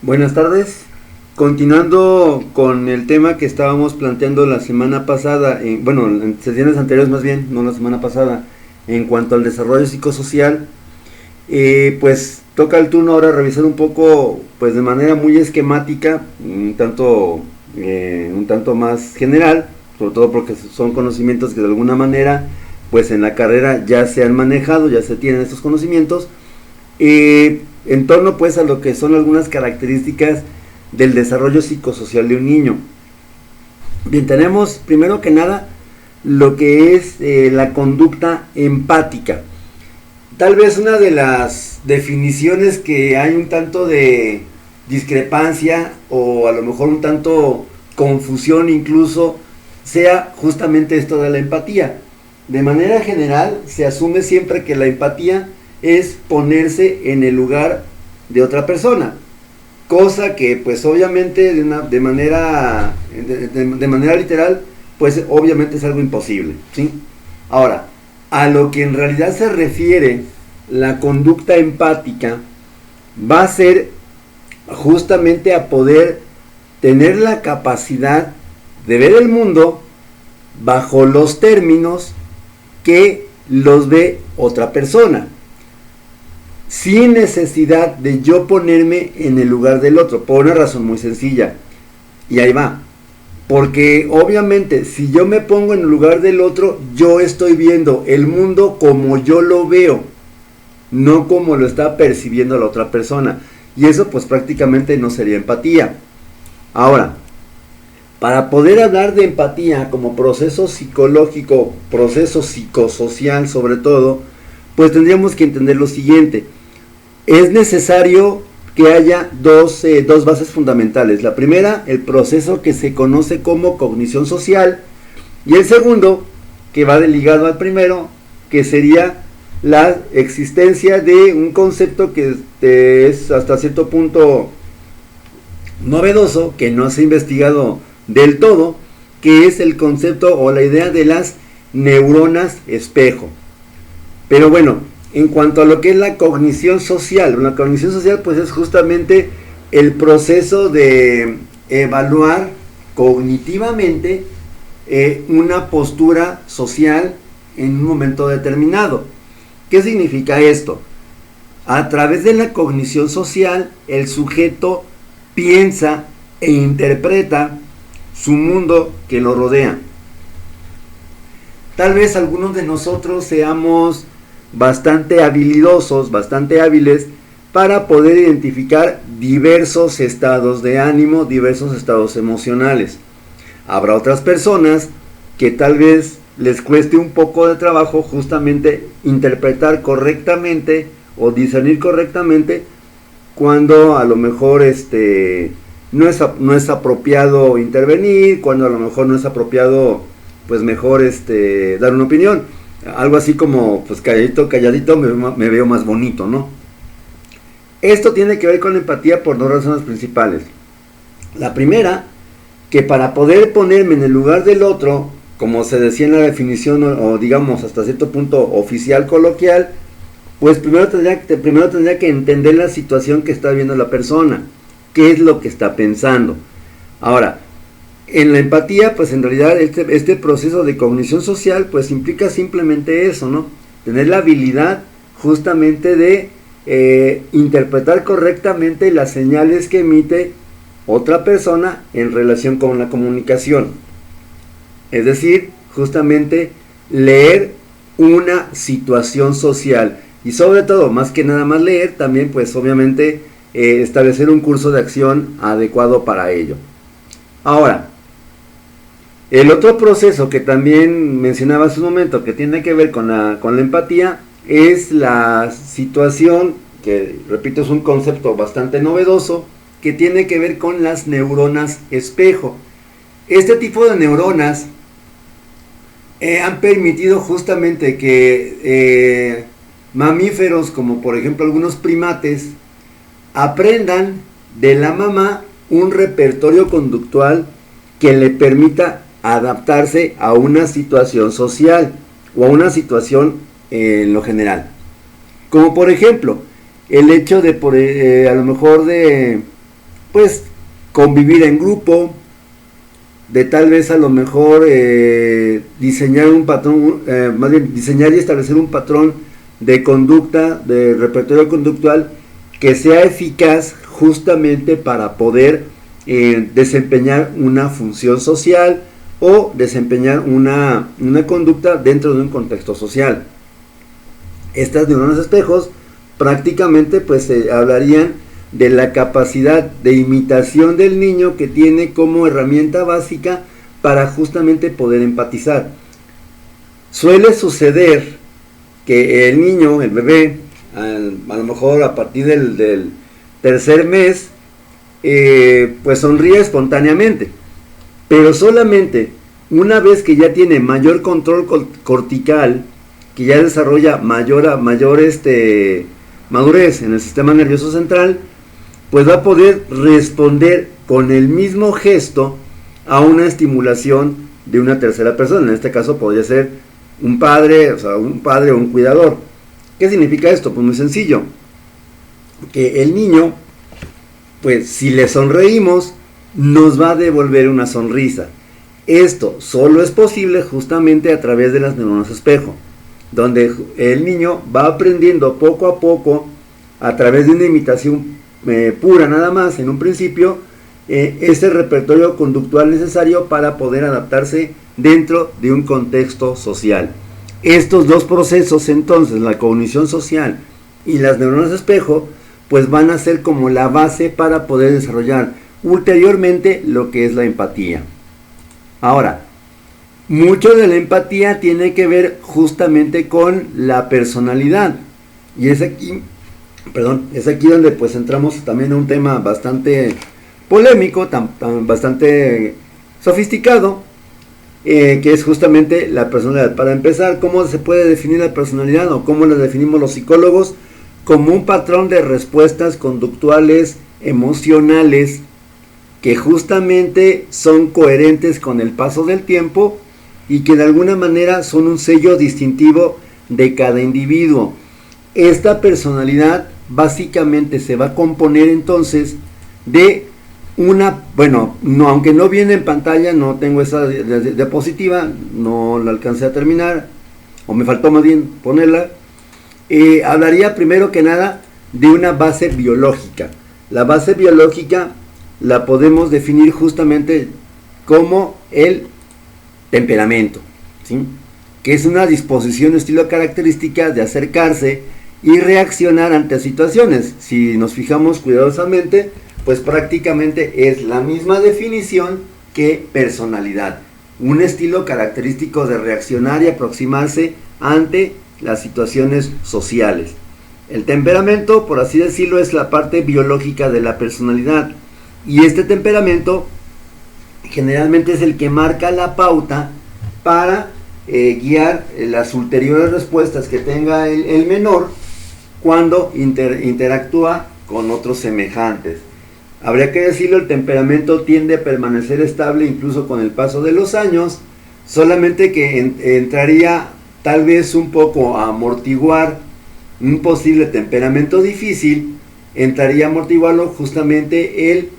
Buenas tardes. Continuando con el tema que estábamos planteando la semana pasada, en sesiones anteriores más bien, no la semana pasada, en cuanto al desarrollo psicosocial, pues toca el turno ahora revisar un poco, pues de manera muy esquemática, un tanto más general, sobre todo porque son conocimientos que de alguna manera, pues en la carrera ya se han manejado, ya se tienen estos conocimientos, en torno pues a lo que son algunas características del desarrollo psicosocial de un niño. Bien, tenemos primero que nada lo que es la conducta empática. Tal vez una de las definiciones que hay un tanto de discrepancia o a lo mejor un tanto confusión incluso sea justamente esto de la empatía. De manera general se asume siempre que la empatía es ponerse en el lugar de otra persona, cosa que pues obviamente de manera literal pues obviamente es algo imposible, ¿sí? Ahora, a lo que en realidad se refiere la conducta empática va a ser justamente a poder tener la capacidad de ver el mundo bajo los términos que los ve otra persona, sin necesidad de yo ponerme en el lugar del otro, por una razón muy sencilla, y ahí va, porque obviamente si yo me pongo en el lugar del otro, yo estoy viendo el mundo como yo lo veo, no como lo está percibiendo la otra persona, y eso pues prácticamente no sería empatía. Ahora, para poder hablar de empatía como proceso psicológico, proceso psicosocial sobre todo, pues tendríamos que entender lo siguiente. Es necesario que haya dos bases fundamentales. La primera, el proceso que se conoce como cognición social, y el segundo, que va ligado al primero, que sería la existencia de un concepto que es hasta cierto punto novedoso, que no se ha investigado del todo, que es el concepto o la idea de las neuronas espejo. Pero bueno, en cuanto a lo que es la cognición social pues es justamente el proceso de evaluar cognitivamente una postura social en un momento determinado. ¿Qué significa esto? A través de la cognición social, el sujeto piensa e interpreta su mundo que lo rodea. Tal vez algunos de nosotros seamos bastante habilidosos, bastante hábiles para poder identificar diversos estados de ánimo, diversos estados emocionales. Habrá otras personas que tal vez les cueste un poco de trabajo justamente interpretar correctamente o discernir correctamente cuando a lo mejor no es apropiado intervenir, cuando a lo mejor no es apropiado pues mejor dar una opinión. Algo así como, pues calladito me veo más bonito, ¿no? Esto tiene que ver con la empatía por dos razones principales. La primera, que para poder ponerme en el lugar del otro, como se decía en la definición, o digamos hasta cierto punto oficial coloquial, pues primero tendría que entender la situación que está viendo la persona, qué es lo que está pensando. Ahora, en la empatía, pues en realidad este proceso de cognición social, pues implica simplemente eso, ¿no? Tener la habilidad justamente de interpretar correctamente las señales que emite otra persona en relación con la comunicación. Es decir, justamente leer una situación social. Y sobre todo, más que nada más leer, también pues obviamente establecer un curso de acción adecuado para ello. Ahora, el otro proceso que también mencionaba hace un momento que tiene que ver con la empatía es la situación, que repito es un concepto bastante novedoso, que tiene que ver con las neuronas espejo. Este tipo de neuronas han permitido justamente que mamíferos como por ejemplo algunos primates aprendan de la mamá un repertorio conductual que le permita adaptarse a una situación social o a una situación en lo general, como por ejemplo el hecho de a lo mejor de pues convivir en grupo, de tal vez a lo mejor diseñar un patrón, más bien diseñar y establecer un patrón de conducta, de repertorio conductual que sea eficaz justamente para poder desempeñar una función social o desempeñar una conducta dentro de un contexto social. Estas neuronas espejos prácticamente pues hablarían de la capacidad de imitación del niño que tiene como herramienta básica para justamente poder empatizar. Suele suceder que el niño, el bebé, a lo mejor a partir del tercer mes, pues sonríe espontáneamente, pero solamente una vez que ya tiene mayor control cortical, que ya desarrolla mayor madurez en el sistema nervioso central, pues va a poder responder con el mismo gesto a una estimulación de una tercera persona. En este caso podría ser un padre, o un cuidador. ¿Qué significa esto? Pues muy sencillo, que el niño, pues si le sonreímos, nos va a devolver una sonrisa. Esto solo es posible justamente a través de las neuronas espejo, donde el niño va aprendiendo poco a poco, a través de una imitación pura nada más en un principio, ese repertorio conductual necesario para poder adaptarse dentro de un contexto social. Estos dos procesos entonces, la cognición social y las neuronas espejo, pues van a ser como la base para poder desarrollar ulteriormente lo que es la empatía. Ahora, mucho de la empatía tiene que ver justamente con la personalidad, y es aquí donde pues entramos también a un tema bastante polémico, bastante sofisticado, que es justamente la personalidad. Para empezar, ¿cómo se puede definir la personalidad o cómo la definimos los psicólogos? Como un patrón de respuestas conductuales, emocionales, que justamente son coherentes con el paso del tiempo y que de alguna manera son un sello distintivo de cada individuo. Esta personalidad básicamente se va a componer entonces de aunque no viene en pantalla, no tengo esa diapositiva, no la alcancé a terminar, o me faltó más bien ponerla. Hablaría primero que nada de una base biológica. La base biológica la podemos definir justamente como el temperamento, ¿sí? Que es una disposición o estilo característica de acercarse y reaccionar ante situaciones. Si nos fijamos cuidadosamente, pues prácticamente es la misma definición que personalidad, un estilo característico de reaccionar y aproximarse ante las situaciones sociales. El temperamento, por así decirlo, es la parte biológica de la personalidad, y este temperamento generalmente es el que marca la pauta para guiar las ulteriores respuestas que tenga el menor cuando interactúa con otros semejantes. Habría que decirlo, el temperamento tiende a permanecer estable incluso con el paso de los años, solamente que entraría tal vez un poco a amortiguar un posible temperamento difícil, entraría a amortiguarlo justamente el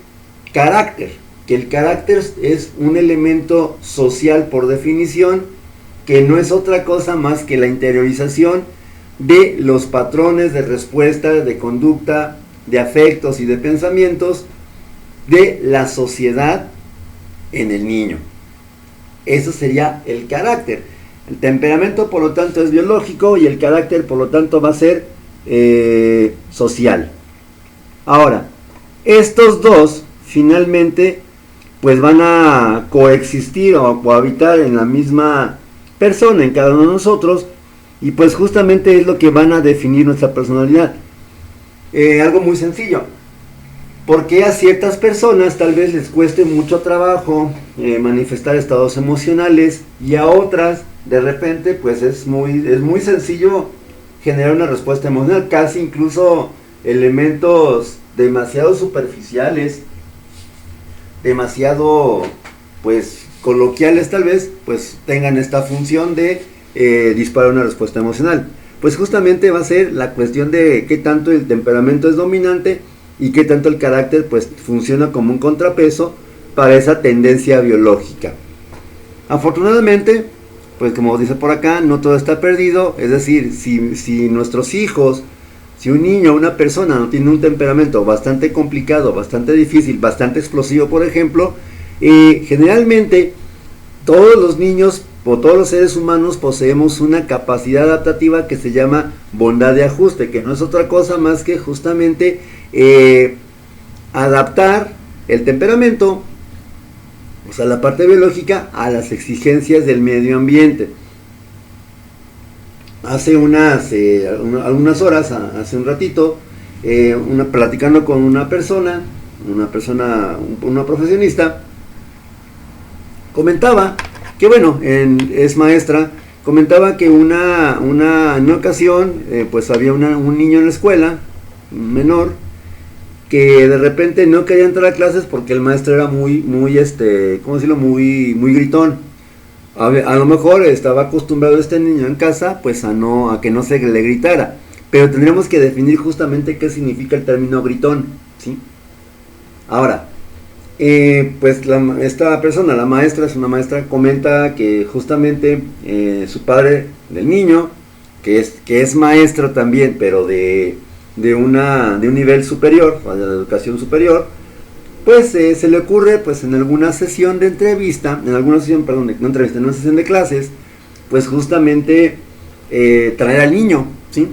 carácter, que el carácter es un elemento social por definición, que no es otra cosa más que la interiorización de los patrones de respuesta, de conducta, de afectos y de pensamientos de la sociedad en el niño. Eso sería el carácter. El temperamento, por lo tanto, es biológico, y el carácter, por lo tanto, va a ser social. Ahora, estos dos finalmente pues van a coexistir o cohabitar en la misma persona, en cada uno de nosotros, y pues justamente es lo que van a definir nuestra personalidad. Algo muy sencillo: porque a ciertas personas tal vez les cueste mucho trabajo manifestar estados emocionales, y a otras de repente pues es muy sencillo generar una respuesta emocional, casi incluso elementos demasiado superficiales, demasiado pues coloquiales tal vez, pues tengan esta función de disparar una respuesta emocional. Pues justamente va a ser la cuestión de qué tanto el temperamento es dominante y qué tanto el carácter pues funciona como un contrapeso para esa tendencia biológica. Afortunadamente, pues como dice por acá, no todo está perdido, es decir, si nuestros hijos, si un niño o una persona no tiene un temperamento bastante complicado, bastante difícil, bastante explosivo, por ejemplo, generalmente todos los niños o todos los seres humanos poseemos una capacidad adaptativa que se llama bondad de ajuste, que no es otra cosa más que justamente adaptar el temperamento, o sea, la parte biológica, a las exigencias del medio ambiente. Hace algunas horas, hace un ratito, platicando con una profesionista, comentaba que bueno, es maestra, comentaba que en una ocasión, pues había un niño en la escuela, un menor, que de repente no quería entrar a clases porque el maestro era muy ¿cómo decirlo? Muy gritón. A lo mejor estaba acostumbrado este niño en casa, pues a que no se le gritara. Pero tendríamos que definir justamente qué significa el término gritón, ¿sí? Ahora, pues esta persona, la maestra, es una maestra, comenta que justamente su padre del niño, que es maestro también, pero de un nivel superior, de la educación superior, pues se le ocurre, pues en alguna sesión de entrevista, en una sesión de clases, pues justamente traer al niño, ¿sí?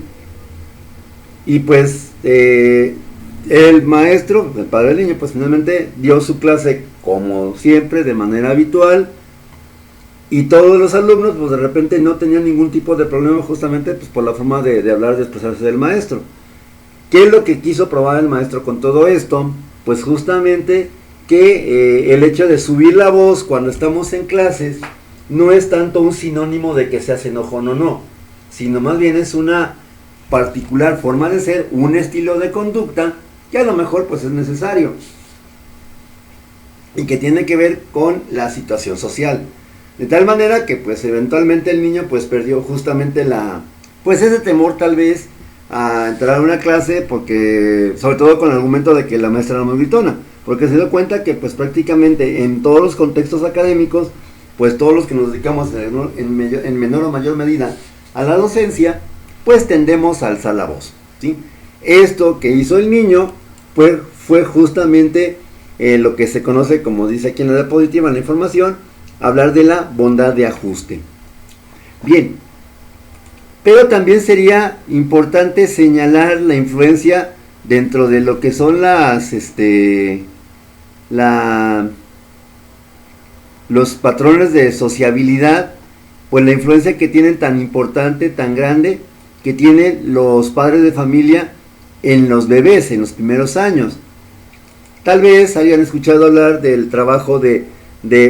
Y pues el maestro, el padre del niño, pues finalmente dio su clase como siempre, de manera habitual, y todos los alumnos, pues de repente no tenían ningún tipo de problema, justamente pues por la forma de hablar, de expresarse del maestro. ¿Qué es lo que quiso probar el maestro con todo esto? Pues justamente que el hecho de subir la voz cuando estamos en clases no es tanto un sinónimo de que seas enojón o no, sino más bien es una particular forma de ser, un estilo de conducta que a lo mejor pues es necesario y que tiene que ver con la situación social, de tal manera que pues eventualmente el niño pues perdió justamente pues ese temor tal vez a entrar a una clase, porque sobre todo con el argumento de que la maestra era muy gritona, porque se dio cuenta que pues prácticamente en todos los contextos académicos, pues todos los que nos dedicamos en menor o mayor medida a la docencia, pues tendemos a alzar la voz, ¿sí? Esto que hizo el niño pues fue justamente lo que se conoce, como dice aquí en la diapositiva, en la información, hablar de la bondad de ajuste. Bien, pero también sería importante señalar la influencia dentro de lo que son los patrones de sociabilidad, pues la influencia que tienen tan importante, tan grande, que tienen los padres de familia en los bebés, en los primeros años. Tal vez hayan escuchado hablar del trabajo de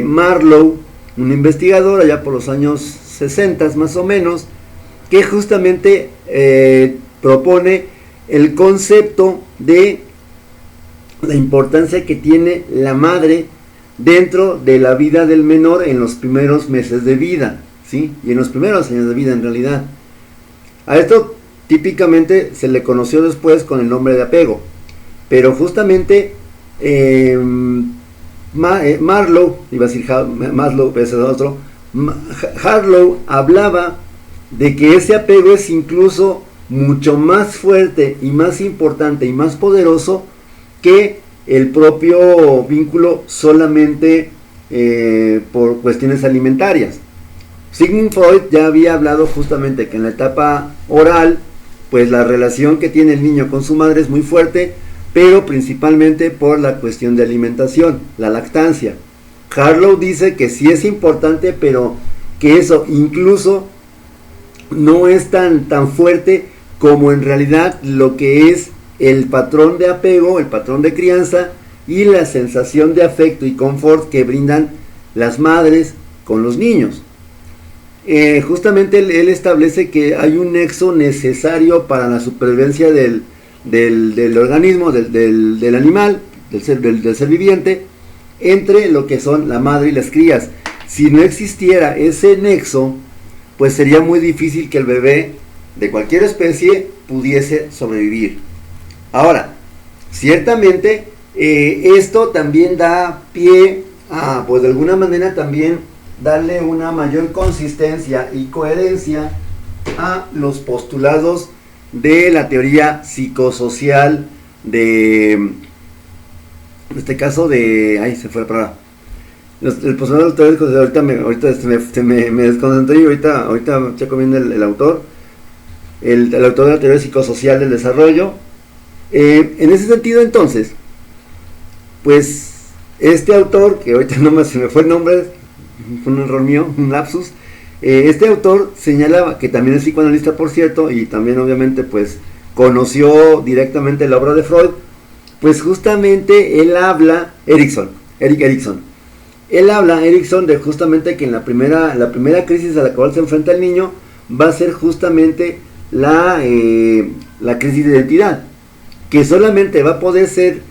Marlowe, un investigador allá por los años 60 más o menos, que justamente propone el concepto de la importancia que tiene la madre dentro de la vida del menor en los primeros meses de vida, ¿sí? Y en los primeros años de vida en realidad. A esto típicamente se le conoció después con el nombre de apego, pero justamente Marlowe, iba a decir Maslow, pero ese es otro, Harlow hablaba de que ese apego es incluso mucho más fuerte y más importante y más poderoso que el propio vínculo solamente por cuestiones alimentarias. Sigmund Freud ya había hablado justamente que en la etapa oral, pues la relación que tiene el niño con su madre es muy fuerte, pero principalmente por la cuestión de alimentación, la lactancia. Harlow dice que sí es importante, pero que eso incluso no es tan fuerte como en realidad lo que es el patrón de apego, el patrón de crianza y la sensación de afecto y confort que brindan las madres con los niños. Justamente él establece que hay un nexo necesario para la supervivencia del organismo, del animal, del ser viviente, entre lo que son la madre y las crías. Si no existiera ese nexo, pues sería muy difícil que el bebé de cualquier especie pudiese sobrevivir. Ahora, Ciertamente, esto también da pie a, pues de alguna manera también darle una mayor consistencia y coherencia a los postulados de la teoría psicosocial en este caso se fue la palabra. El postulado teórico, ahorita me desconcentré y ahorita checo bien el autor, el autor de la teoría psicosocial del desarrollo. En ese sentido, entonces, pues este autor, que ahorita nomás se me fue el nombre, fue un error mío, un lapsus, este autor señalaba, que también es psicoanalista por cierto, y también obviamente pues conoció directamente la obra de Freud, pues justamente él habla, Erik Erikson, de justamente que en la primera crisis a la cual se enfrenta el niño va a ser justamente la crisis de identidad, que solamente va a poder ser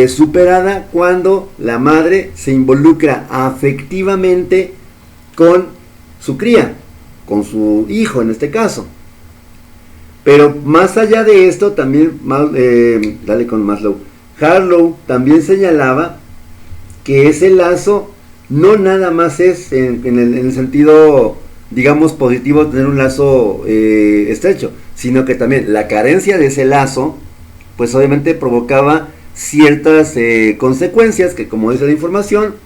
superada cuando la madre se involucra afectivamente con su cría, con su hijo en este caso. Pero más allá de esto, también Harlow también señalaba que ese lazo no nada más es en el sentido, digamos, positivo, tener un lazo estrecho, sino que también la carencia de ese lazo, pues obviamente provocaba ciertas consecuencias que, como dice la información,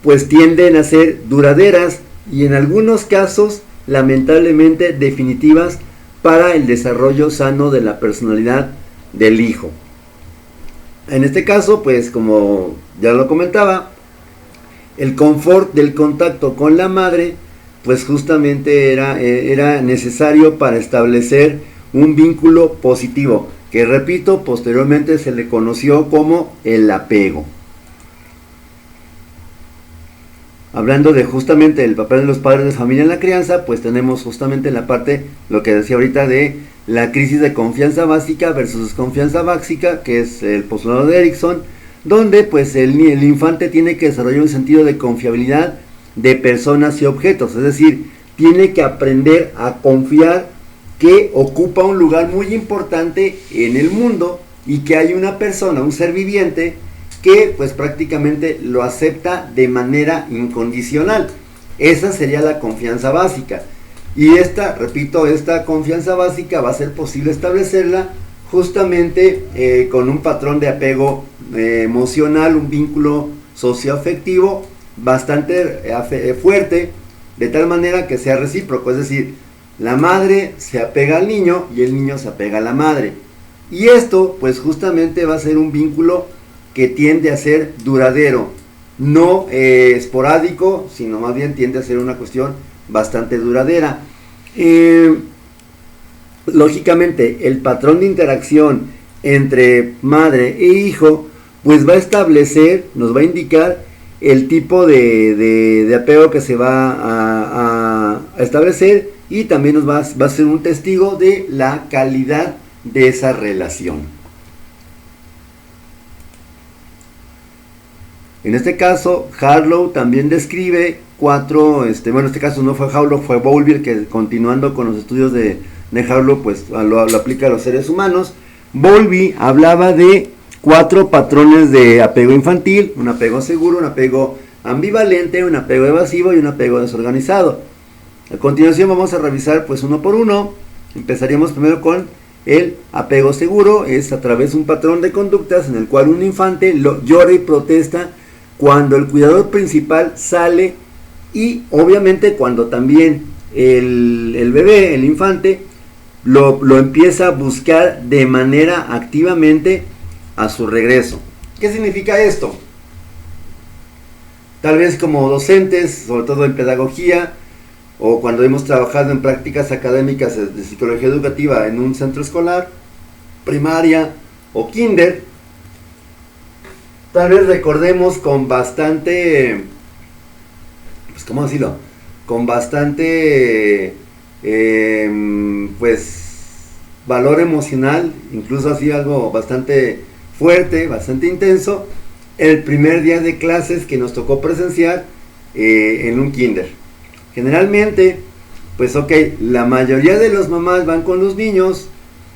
pues tienden a ser duraderas y en algunos casos lamentablemente definitivas para el desarrollo sano de la personalidad del hijo. En este caso, pues como ya lo comentaba, el confort del contacto con la madre, pues justamente era necesario para establecer un vínculo positivo, que repito, posteriormente se le conoció como el apego. Hablando de justamente el papel de los padres de familia en la crianza, pues tenemos justamente la parte, lo que decía ahorita, de la crisis de confianza básica versus desconfianza básica, que es el postulado de Erikson, donde pues el infante tiene que desarrollar un sentido de confiabilidad de personas y objetos, es decir, tiene que aprender a confiar que ocupa un lugar muy importante en el mundo y que hay una persona, un ser viviente, que pues prácticamente lo acepta de manera incondicional. Esa sería la confianza básica. Y esta confianza básica va a ser posible establecerla justamente con un patrón de apego emocional, un vínculo socioafectivo bastante fuerte, de tal manera que sea recíproco, es decir, la madre se apega al niño y el niño se apega a la madre. Y esto pues justamente va a ser un vínculo que tiende a ser duradero, no esporádico, sino más bien tiende a ser una cuestión bastante duradera. Lógicamente, el patrón de interacción entre madre e hijo, pues va a establecer, nos va a indicar el tipo de apego que se va a establecer y también va a ser un testigo de la calidad de esa relación. En este caso, Harlow también describe en este caso no fue Harlow, fue Bowlby, el que continuando con los estudios de Harlow, pues lo aplica a los seres humanos. Bowlby hablaba de 4 patrones de apego infantil: un apego seguro, un apego ambivalente, un apego evasivo y un apego desorganizado. A continuación vamos a revisar pues uno por uno. Empezaríamos primero con el apego seguro. Es a través de un patrón de conductas en el cual un infante llora y protesta cuando el cuidador principal sale, y obviamente cuando también el bebé, el infante, lo empieza a buscar de manera activamente a su regreso. ¿Qué significa esto? Tal vez como docentes, sobre todo en pedagogía, o cuando hemos trabajado en prácticas académicas de psicología educativa en un centro escolar, primaria o kinder, tal vez recordemos con bastante, pues ¿cómo decirlo? Con bastante, pues, valor emocional, incluso así algo bastante fuerte, bastante intenso, el primer día de clases que nos tocó presenciar en un kinder. Generalmente, pues la mayoría de las mamás van con los niños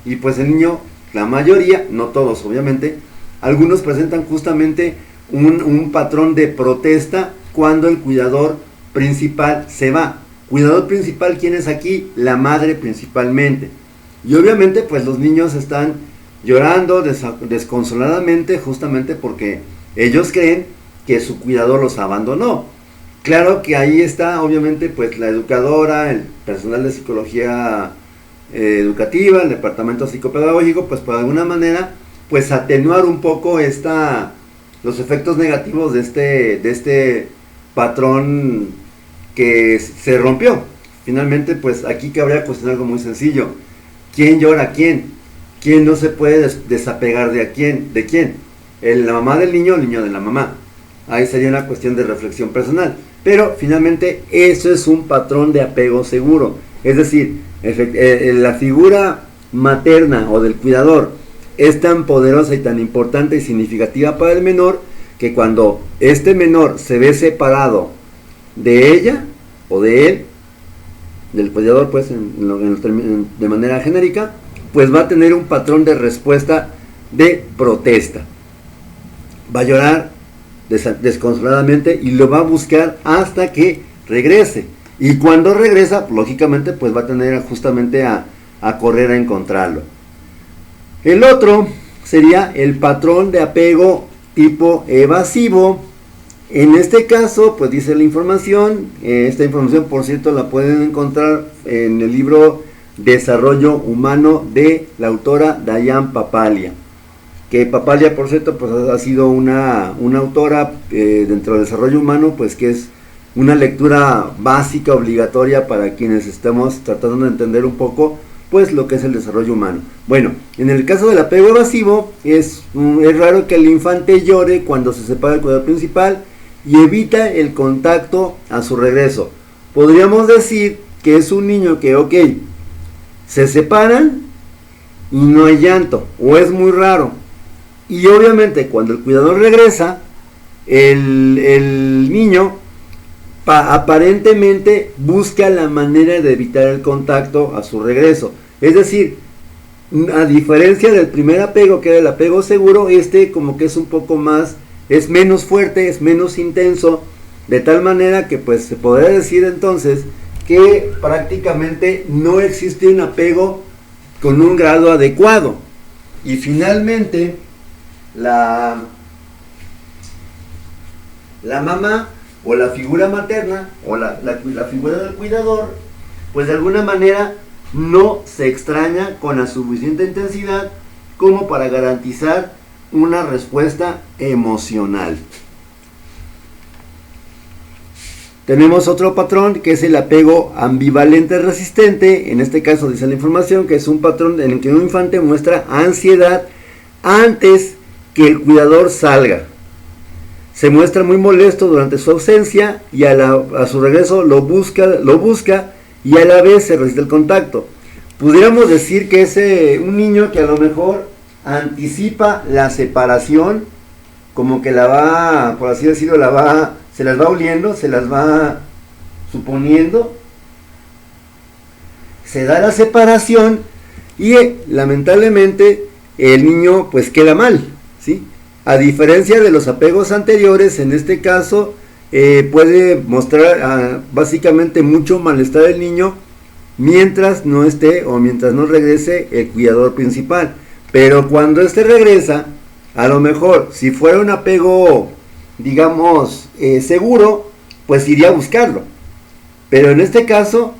y pues el niño, la mayoría, no todos obviamente, algunos presentan justamente un patrón de protesta cuando el cuidador principal se va. Cuidador principal, ¿quién es aquí? La madre principalmente. Y obviamente pues los niños están llorando desconsoladamente justamente porque ellos creen que su cuidador los abandonó. Claro que ahí está obviamente pues la educadora, el personal de psicología educativa, el departamento psicopedagógico, pues por alguna manera pues atenuar un poco los efectos negativos de este patrón que se rompió. Finalmente pues aquí cabría cuestionar algo muy sencillo: ¿quién llora a quién? ¿Quién no se puede desapegar de quién? ¿La mamá del niño o el niño de la mamá? Ahí sería una cuestión de reflexión personal. Pero finalmente eso es un patrón de apego seguro. Es decir, la figura materna o del cuidador es tan poderosa y tan importante y significativa para el menor que cuando este menor se ve separado de ella o de él, del cuidador pues de manera genérica, pues va a tener un patrón de respuesta de protesta. Va a llorar desconsoladamente y lo va a buscar hasta que regrese. Y cuando regresa, lógicamente, pues va a tener justamente a correr a encontrarlo. El otro sería el patrón de apego tipo evasivo. En este caso, pues dice la información, esta información por cierto la pueden encontrar en el libro Desarrollo Humano de la autora Diane Papalia. Que Papalia, por cierto, pues ha sido una autora dentro del desarrollo humano, pues que es una lectura básica, obligatoria para quienes estamos tratando de entender un poco, pues lo que es el desarrollo humano. Bueno, en el caso del apego evasivo, es raro que el infante llore cuando se separa del cuidador principal y evita el contacto a su regreso. Podríamos decir que es un niño que, ok, se separan y no hay llanto, o es muy raro. Y obviamente cuando el cuidador regresa, el niño aparentemente busca la manera de evitar el contacto a su regreso. Es decir, a diferencia del primer apego, que era el apego seguro, como que es un poco más, es menos fuerte, es menos intenso, de tal manera que pues se podría decir entonces que prácticamente no existe un apego con un grado adecuado. Y finalmente la mamá o la figura materna o la figura del cuidador, pues de alguna manera no se extraña con la suficiente intensidad como para garantizar una respuesta emocional. Tenemos otro patrón que es el apego ambivalente resistente. En este caso dice la información que es un patrón en el que un infante muestra ansiedad antes que el cuidador salga. Se muestra muy molesto durante su ausencia y a su regreso lo busca y a la vez se resiste el contacto. Pudiéramos decir que es un niño que a lo mejor anticipa la separación, como que la va, por así decirlo, se las va oliendo, se las va suponiendo, se da la separación y lamentablemente el niño pues queda mal, ¿sí? A diferencia de los apegos anteriores, en este caso puede mostrar básicamente mucho malestar del niño mientras no esté o mientras no regrese el cuidador principal. Pero cuando este regresa, a lo mejor si fuera un apego, digamos, seguro, pues iría a buscarlo. Pero en este caso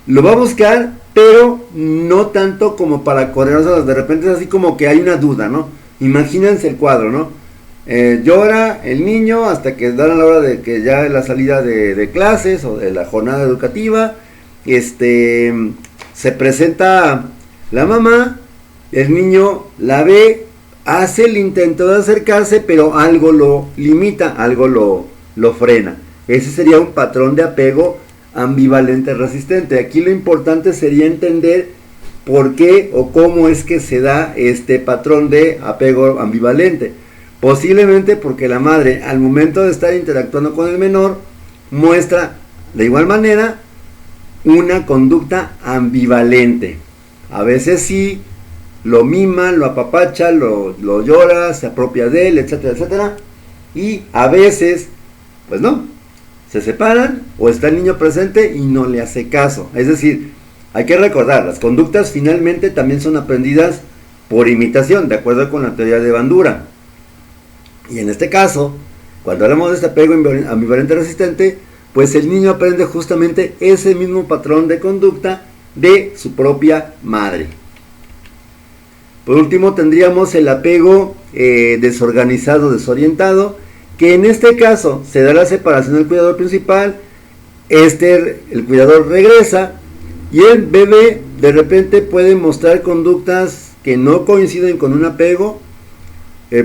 lo va a buscar, pero no tanto como para correr. O sea, de repente es así como que hay una duda, ¿no? Imagínense el cuadro, ¿no? Llora el niño hasta que dan a la hora de que ya es la salida de clases o de la jornada educativa. Se presenta la mamá, el niño la ve, hace el intento de acercarse, pero algo lo limita, algo lo frena. Ese sería un patrón de apego ambivalente resistente. Aquí lo importante sería entender por qué o cómo es que se da este patrón de apego ambivalente. Posiblemente porque la madre, al momento de estar interactuando con el menor, muestra de igual manera una conducta ambivalente. A veces sí, lo mima, lo apapacha, lo llora, se apropia de él, etcétera, etcétera. Y a veces, pues no, se separan o está el niño presente y no le hace caso. Es decir, hay que recordar, las conductas finalmente también son aprendidas por imitación, de acuerdo con la teoría de Bandura. Y en este caso, cuando hablamos de este apego ambivalente resistente, pues el niño aprende justamente ese mismo patrón de conducta de su propia madre. Por último tendríamos el apego desorganizado, desorientado, que en este caso se da la separación del cuidador principal, el cuidador regresa y el bebé de repente puede mostrar conductas que no coinciden con un apego,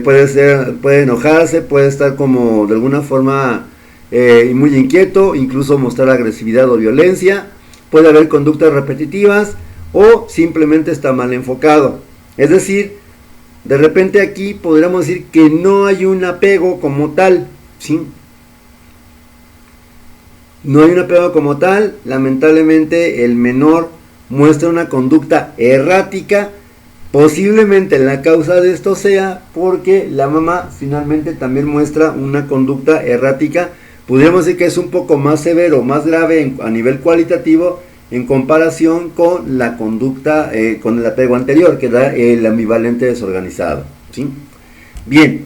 puede enojarse, puede estar como de alguna forma muy inquieto, incluso mostrar agresividad o violencia, puede haber conductas repetitivas o simplemente está mal enfocado. Es decir, de repente aquí podríamos decir que no hay un apego como tal, ¿sí? No hay un apego como tal, lamentablemente el menor muestra una conducta errática, posiblemente la causa de esto sea porque la mamá finalmente también muestra una conducta errática. Podríamos decir que es un poco más severo, más grave a nivel cualitativo en comparación con la conducta, con el apego anterior, que da el ambivalente desorganizado, ¿sí? Bien,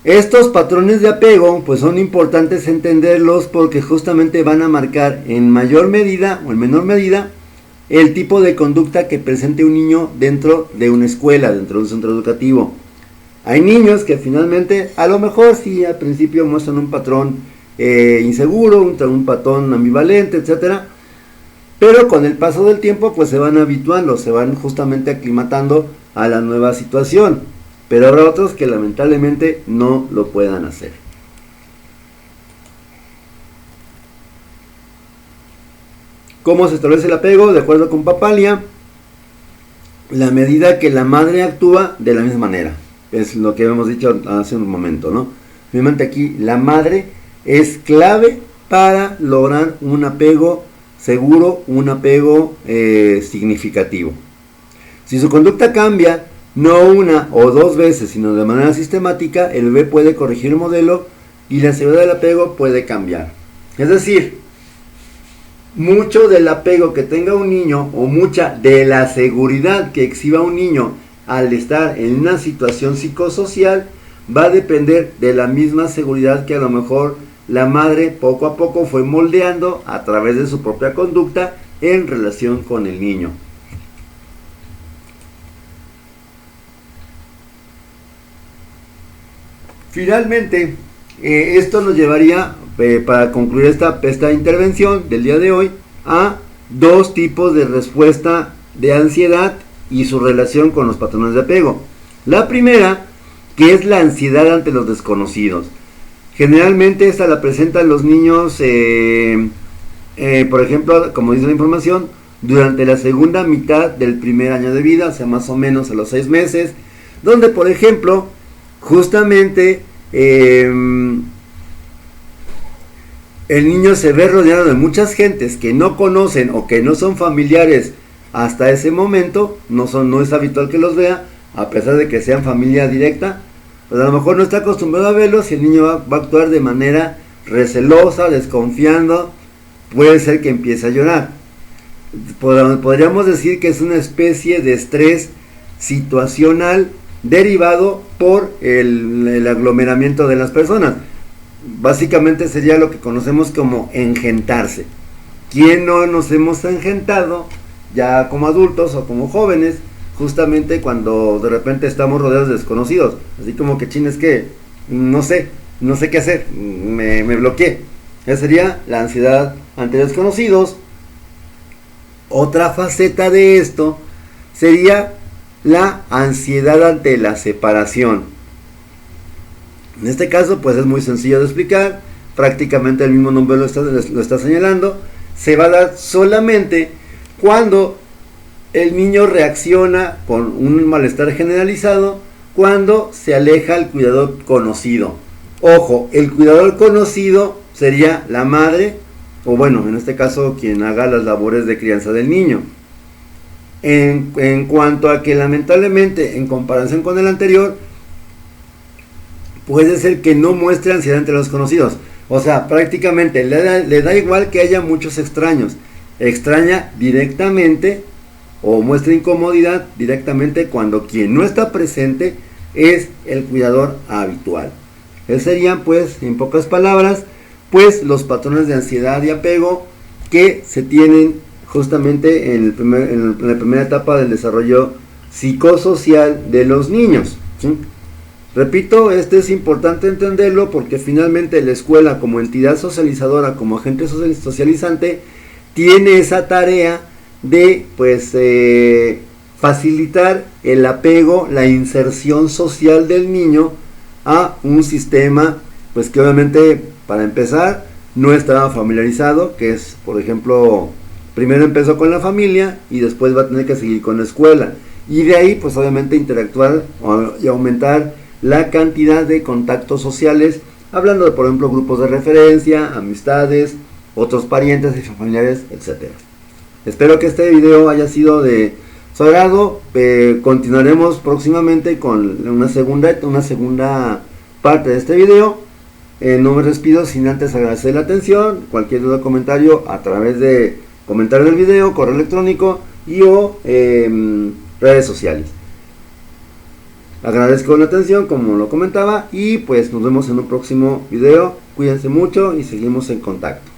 estos patrones de apego pues son importantes entenderlos porque justamente van a marcar en mayor medida o en menor medida el tipo de conducta que presente un niño dentro de una escuela, dentro de un centro educativo. Hay niños que finalmente a lo mejor sí al principio muestran un patrón inseguro, un patrón ambivalente, etcétera, pero con el paso del tiempo pues se van habituando, se van justamente aclimatando a la nueva situación, pero habrá otros que lamentablemente no lo puedan hacer. ¿Cómo se establece el apego? De acuerdo con Papalia, la medida que la madre actúa de la misma manera, es lo que hemos dicho hace un momento, ¿no? Obviamente aquí la madre es clave para lograr un apego seguro, un apego significativo. Si su conducta cambia, no una o dos veces, sino de manera sistemática, el bebé puede corregir el modelo y la seguridad del apego puede cambiar. Es decir, mucho del apego que tenga un niño o mucha de la seguridad que exhiba un niño al estar en una situación psicosocial va a depender de la misma seguridad que a lo mejor la madre poco a poco fue moldeando a través de su propia conducta en relación con el niño. Finalmente, esto nos llevaría, para concluir esta intervención del día de hoy, a dos tipos de respuesta de ansiedad y su relación con los patrones de apego. La primera, que es la ansiedad ante los desconocidos. Generalmente esta la presentan los niños, por ejemplo, como dice la información, durante la segunda mitad del primer año de vida, o sea, más o menos a los 6 meses, donde, por ejemplo, justamente el niño se ve rodeado de muchas gentes que no conocen o que no son familiares hasta ese momento, no es habitual que los vea, a pesar de que sean familia directa. Pues a lo mejor no está acostumbrado a verlos y el niño va a actuar de manera recelosa, desconfiando, puede ser que empiece a llorar. Podríamos decir que es una especie de estrés situacional derivado por el aglomeramiento de las personas. Básicamente sería lo que conocemos como engentarse. ¿Quién no nos hemos engentado ya como adultos o como jóvenes? Justamente cuando de repente estamos rodeados de desconocidos, así como que chin, es que no sé qué hacer, me bloqueé. Esa sería la ansiedad ante desconocidos. Otra faceta de esto sería la ansiedad ante la separación. En este caso pues es muy sencillo de explicar, prácticamente el mismo nombre lo está señalando. Se va a dar solamente cuando el niño reacciona con un malestar generalizado cuando se aleja el cuidador conocido. Ojo, el cuidador conocido sería la madre, o bueno, en este caso quien haga las labores de crianza del niño. en cuanto a que lamentablemente en comparación con el anterior puede ser que no muestre ansiedad entre los conocidos. O sea, prácticamente le da igual que haya muchos extraños. Extraña directamente o muestra incomodidad directamente cuando quien no está presente es el cuidador habitual. Esos serían, pues, en pocas palabras, pues los patrones de ansiedad y apego que se tienen justamente en la primera etapa del desarrollo psicosocial de los niños, ¿sí? Repito, esto es importante entenderlo porque finalmente la escuela como entidad socializadora, como agente socializante, tiene esa tarea de pues facilitar el apego, la inserción social del niño a un sistema pues que obviamente para empezar no estaba familiarizado, que es, por ejemplo, primero empezó con la familia y después va a tener que seguir con la escuela, y de ahí pues obviamente interactuar y aumentar la cantidad de contactos sociales, hablando de, por ejemplo, grupos de referencia, amistades, otros parientes y familiares, etc. Espero que este video haya sido de su agrado. Continuaremos próximamente con una segunda parte de este video. No me despido sin antes agradecer la atención. Cualquier duda o comentario a través de comentarios del video, correo electrónico y o redes sociales. Agradezco la atención, como lo comentaba, y pues nos vemos en un próximo video. Cuídense mucho y seguimos en contacto.